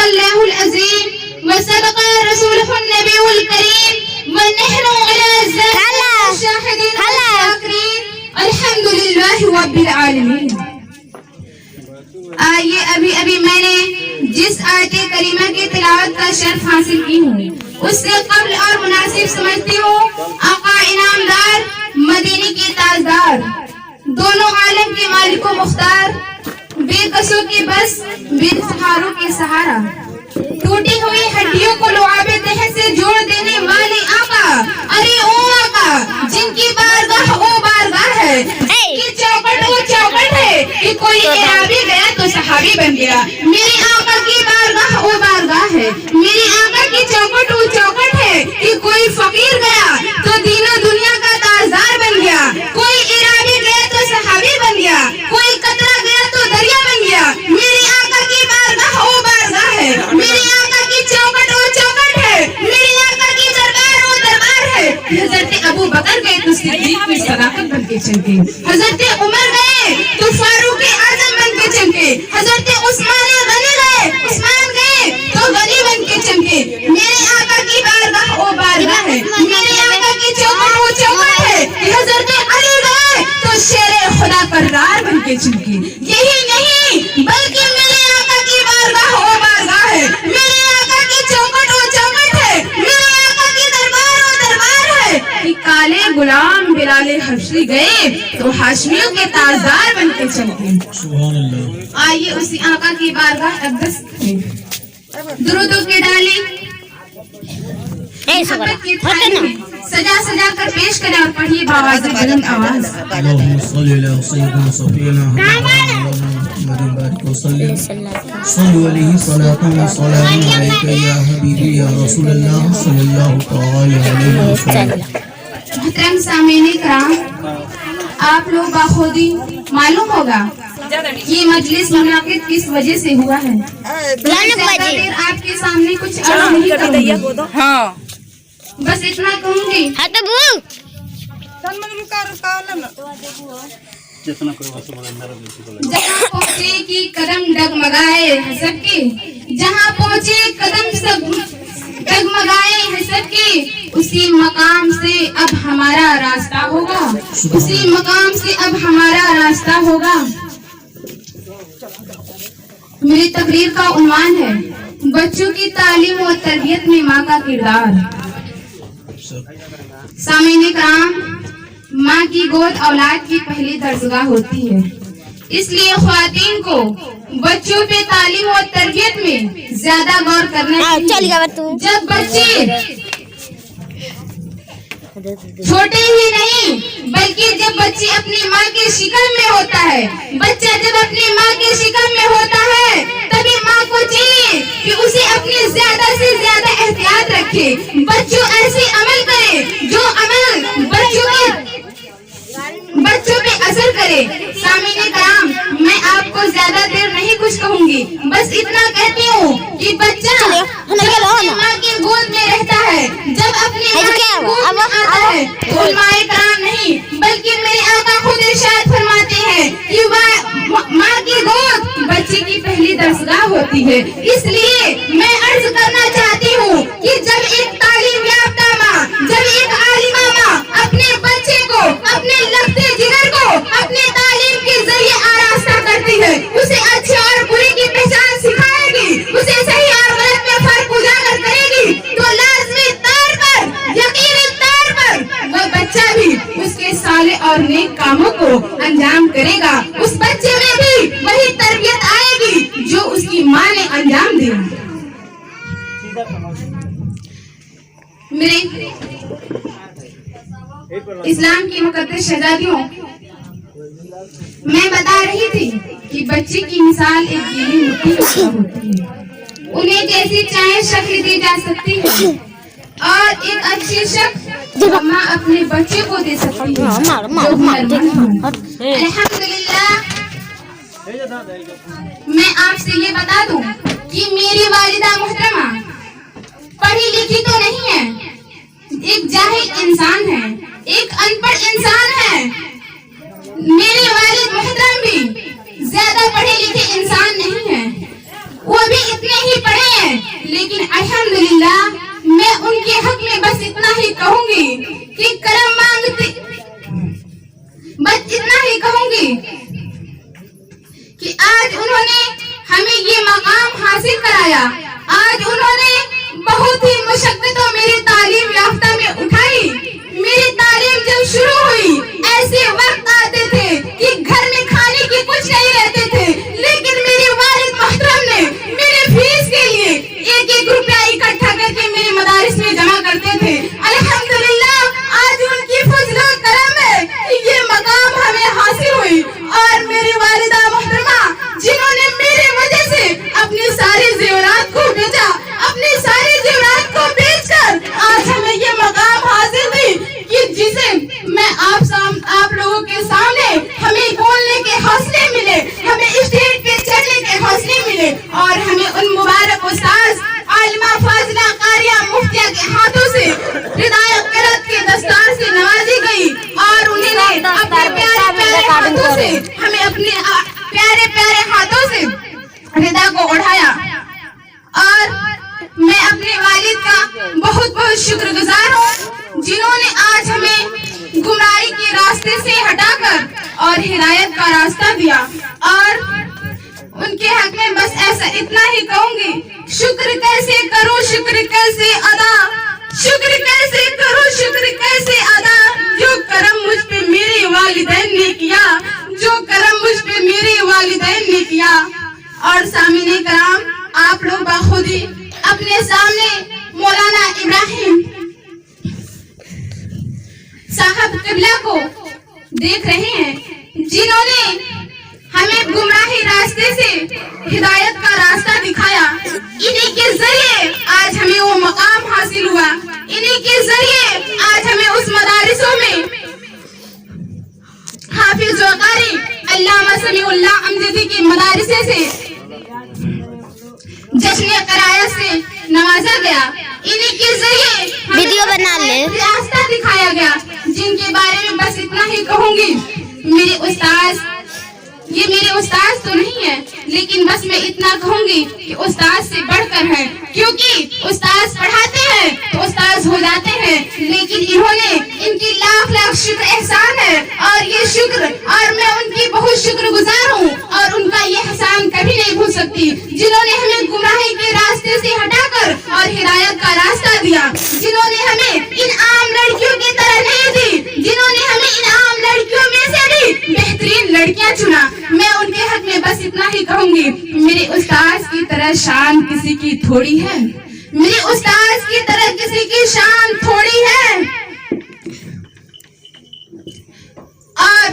الله العظيم وصدق رسوله النبي الكريم ونحن على ذلك الشاهدين والشاكرين الحمد لله رب العالمين. آئیے ابھی میں نے جس آیت کریمہ کی تلاوت کا شرف حاصل کی ہوں اس سے قبل اور مناسب سمجھتی ہوں آقا انعامدار مدینے کے تاجدار دونوں عالم کے مالک و مختار بے قصوں کی بس بے سہاروں کے سہارا ٹوٹی ہوئی ہڈیوں کو لعاب تہہ سے جوڑ دینے والے آقا ارے او آقا جن کی بارگاہ او بارگاہ ہے کہ چوکٹ وہ چوکٹ ہے کہ کوئی اعرابی گیا تو صحابی بن گیا. میرے آقا کی بارگاہ او بارگاہ ہے میرے آقا کی چوکٹ وہ چوکٹ ہے کہ کوئی فقیر گیا تو دین و دنیا کا تاجدار بن گیا. کوئی اعرابی گیا تو صحابی بن گیا کوئی قطرہ گیا تو دریا بن گیا. میرے آقا کی بارگاہ او بارگاہ ہے میرے آقا کی چوکٹ وہ چوکٹ ہے میرے آقا کی دربار وہ دربار ہے. حضرت ابو بکر گئے تو صدیق میں صداقت بن کے چمکے حضرت عمر گئے تو فاروق اعظم بن کے چمکے حضرت عثمان غنی گئے تو غنی بن کے چمکے. میرے آقا کی بارگاہ او بارگاہ ہے میرے آقا کی چوکٹ وہ چوکٹ ہے حضرت علی گئے تو شیر خدا قرار بن کے چمکے. یہی نہیں بلکہ میرے آقا کی بارگاہ او بارگاہ ہے میرے آقا کی چوکٹ وہ چوکٹ ہے میرے آقا کی دربار وہ دربار ہے کہ کالے غلام بلال حبشی گئے تو ہاشمیوں کے تاجدار بن کے چمکے. سبحان اللہ. آئیے اسی آقا کی بارگاہ اقدس میں درودوں کی ڈالی محبت کی تھالی میں سجا سجا کر پیش کریں اور پڑھیے باواز بلند آواز. اللهم صل على سيدنا صفينا محمد بارك وسلم صلوا عليه صلاة وسلام عليك يا حبيبي يا رسول الله صلى الله تعالى عليه وسلم. محترم سامعین کرام آپ لوگ باخودی معلوم ہوگا یہ مجلس منعقد کس وجہ سے ہوا ہے. زیادہ دیر آپ کے سامنے کچھ عرض نہیں کروں گی بس اتنا کہوں گی جہاں پہنچے کی قدم ڈگمگائے حسب کے جہاں پہنچے قدم سب ڈگمگائے حسب کے اسی مقام سے اب ہمارا راستہ ہوگا اسی مقام سے اب ہمارا راستہ ہوگا. میری تقریر کا عنوان ہے بچوں کی تعلیم و تربیت میں ماں کا کردار. سامعین کرام ماں کی گود اولاد کی پہلی درسگاہ ہوتی ہے اس لیے خواتین کو بچوں پہ تعلیم و تربیت میں زیادہ غور کرنا چاہیے. جب بچے چھوٹے ہی نہیں بلکہ جب بچے اپنی ماں کی شکم میں ہوتا ہے بچہ جب اپنی ماں کی شکم میں ہوتا ہے تبھی ماں کو چاہیے کہ اسے اپنی زیادہ سے زیادہ احتیاط رکھے بچوں ایسے عمل کرے جو عمل بچوں پہ اثر کرے. سامعین کرام میں آپ کو زیادہ دیر نہیں کچھ کہوں گی بس اتنا کہتی ہوں کہ بچہ جب اپنی ماں کی گود میں رہتا ہے جب اپنی ماں کی گود میں آتا ہے تو علماء کرام نہیں بلکہ میرے آقا خود ارشاد فرماتے ہیں کہ ماں کی گود بچے کی پہلی درسگاہ ہوتی ہے. اس لیے میں عرض کرنا چاہتی ہوں کہ جب ایک تعلیم یافتہ ماں جب ایک عالمہ ماں اپنے بچے کو اپنے لگتے جگر کو اپنے تعلیم کے ذریعے آراستہ کرتی ہے اسے اچھے اور برے کی پہچان سکھائے گی اسے صحیح اور غلط میں فرق اجاگر کرے گی تو لازمی طور پر یقینی طور پر وہ بچہ بھی اس کے صالح اور نیک کاموں کو انجام کرے گا. اس بچے میں بھی وہی تربیت آئے گی جو اس کی ماں نے انجام دیا. میرے اسلام کی مقدس شہزادیوں میں بتا رہی تھی کہ بچے کی مثال ایک گیلی مٹی کی طرح ہوتی ہے انہیں جیسی چاہے شکل دی جا سکتی ہے اور ایک اچھی شکل ماں اپنے بچے کو دے سکتی ہے. الحمدللہ میں آپ سے یہ بتا دوں کہ میری والدہ محترمہ پڑھی لکھی تو نہیں ہے ایک جاہل انسان ہے ایک ان پڑھ انسان ہے. میرے والد محترم بھی زیادہ پڑھے لکھے انسان نہیں ہیں وہ بھی اتنے ہی پڑھے جنہوں نے ہمیں یہ مقام حاصل کرایا. آج انہوں نے بہت ہی مشقتوں میری تعلیم یافتہ میں اٹھائی. میری تعلیم جب شروع ہوئی ایسے وقت آتے تھے کہ گھر میں کھانے کی کچھ نہیں رہتے تھے, لیکن میرے والد محترم نے میرے فیس کے لیے 1-1 روپیہ اکٹھا کر کے میرے مدارس میں جمع کرتے تھے. الحمدللہ آج ان کی فضل و کرم ہے کہ یہ مقام ہمیں حاصل ہوئی. اور میری والدہ محترمہ جنہوں نے میرے وجہ سے اپنے سارے زیورات کو بیچا, اپنے سارے زیورات کو بیچ کر آج ہمیں یہ مقام حاصل ہوئی کہ جسے میں آپ لوگوں کے سامنے ہمیں بولنے کے حوصلے ملے, ہمیں اسٹیج پہ چڑھنے کے حوصلے ملے, اور ہمیں ان مبارک استاذ عالمہ فاضلہ قاریہ مفتیہ کے ہاتھوں سے ہدایت قرات کے دستار سے نوازی گئی, اور انہیں نے اپنے پیارے پیارے ہاتھوں سے ہمیں اپنے پیارے پیارے ہاتھوں سے ردا کو اڑھایا. اور میں اپنے والد کا بہت بہت شکر گزار ہوں جنہوں نے آج ہمیں گمراہی کے راستے سے ہٹا کر اور ہدایت کا راستہ دیا. اور ان کے حق میں بس ایسا اتنا ہی کہوں گی, شکر کیسے کروں شکر کیسے ادا, شکر کیسے کروں شکر کیسے ادا, جو کرم مجھ پہ میرے والدین نے کیا, جو کرم مجھ پہ میرے والدین نے کیا. اور سامعین کرام, آپ لوگ بخودی اپنے سامنے مولانا ابراہیم صاحب قبلہ کو دیکھ رہے ہیں, جنہوں نے ہمیں گمراہی راستے سے ہدایت کا راستہ دکھایا. انہی کے ذریعے آج ہمیں وہ مقام حاصل ہوا, انہی کے ذریعے آج ہمیں اس مدارسوں میں حافظ و قاری علامہ سمیع اللہ امجدی کے مدارسے سے جشن قرایت سے نوازا گیا. انہی کے ذریعے ویڈیو بنا لے راستہ دکھایا گیا, جن کے بارے میں بس اتنا ہی کہوں گی. میرے استاذ, یہ میرے استاذ تو نہیں ہے, لیکن بس میں اتنا کہوں گی کہ استاذ سے بڑھ کر ہے, کیونکہ استاذ پڑھاتے ہیں تو استاذ ہو جاتے ہیں, لیکن انہوں نے, ان کی لاکھ لاکھ شکر احسان ہے, اور یہ شکر, اور میں ان کی بہت شکر گزار ہوں, اور ان کا یہ احسان کبھی نہیں بھول سکتی, جنہوں نے ہمیں گمراہی کے راستے سے ہٹا کر اور ہدایت کا راستہ دیا, جنہوں نے ہمیں ان عام لڑکیوں کی طرح نہیں دی, جنہوں نے ہمیں ان عام لڑکیوں میں سے بھی بہترین لڑکیاں چنا. میں ان کے حق میں بس اتنا ہی کہوں گی, میرے استاذ کی طرح شان کسی کی تھوڑی ہے, میرے استاذ کی طرح کسی کی شان تھوڑی ہے, اور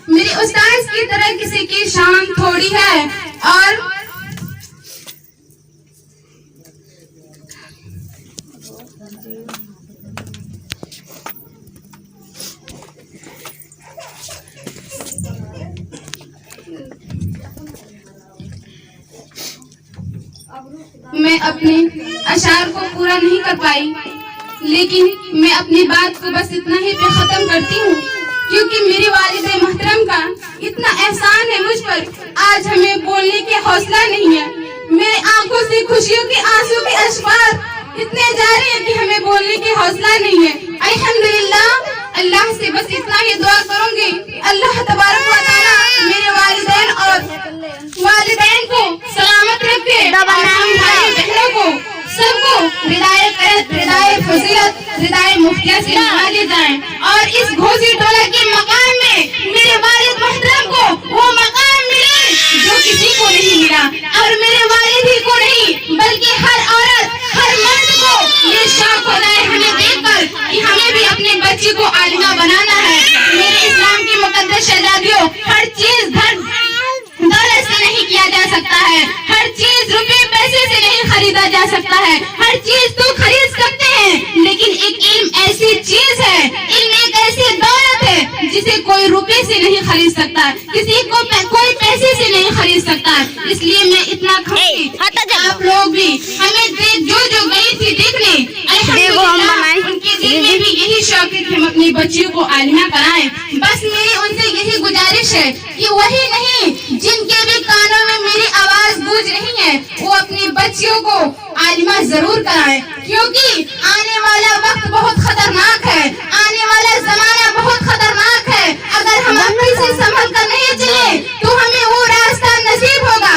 میرے استاذ کی طرح کسی کی شان تھوڑی ہے. اور میں اپنے اشعار کو پورا نہیں کر پائی, لیکن میں اپنی بات کو بس اتنا ہی پہ ختم کرتی ہوں, کیونکہ میرے والد محترم کا اتنا احسان ہے مجھ پر, آج ہمیں بولنے کے حوصلہ نہیں ہے. میرے آنکھوں سے خوشیوں کے آنسو کے اشعار اتنے جاری ہیں کہ ہمیں بولنے کے حوصلہ نہیں ہے. الحمدللہ اللہ سے بس اتنا ہی دعا کروں گی, اللہ تبارک و تعالی میرے والدین اور والدین کو سلامت رکھے, بھائی بہنوں کو سب کو ردائے فضیلت ردائے مفتیہ سے نوازے جائیں, اور اس گھوسی ٹولہ کے مقام میں میرے والد محترم کو وہ مقام ملے جو کسی کو نہیں ملا, اور میرے والد ہی کو نہیں بلکہ ہر عورت ہر مرد کو یہ شوق ہوتا ہے ہمیں دیکھ کر کہ ہمیں بھی اپنے بچی کو عالمہ بنانا ہے. میرے اسلام کی مقدس شہزادیوں, ہر چیز دولت سے نہیں کیا جا سکتا ہے, ہر چیز روپے پیسے سے نہیں خریدا جا سکتا ہے, ہر چیز تو خرید سکتے ہیں, لیکن ایک علم ایسی چیز ہے, علم ایک ایسی دولت ہے جسے کوئی روپے سے نہیں خرید سکتا, کسی کو کوئی پیسے سے نہیں خرید سکتا. اس لیے میں اتنا کہوں آپ لوگ بھی ہمیں جو گئی تھی دیکھنے, الحمدللہ ان کے دل میں بھی یہی شوق ہے کہ ہم اپنی بچیوں کو عالمہ کرائیں. بس میری ان سے یہی گزارش ہے کہ وہی نہیں جن کے بھی کانوں میں میری آواز گونج رہی ہے وہ اپنی بچیوں کو عالمہ ضرور کرائیں, کیونکہ آنے والا وقت بہت خطرناک ہے, آنے والا زمانہ بہت خطرناک ہے. اگر ہم اپنی سے سنبھل کر نہیں چلے تو ہمیں وہ راستہ نصیب ہوگا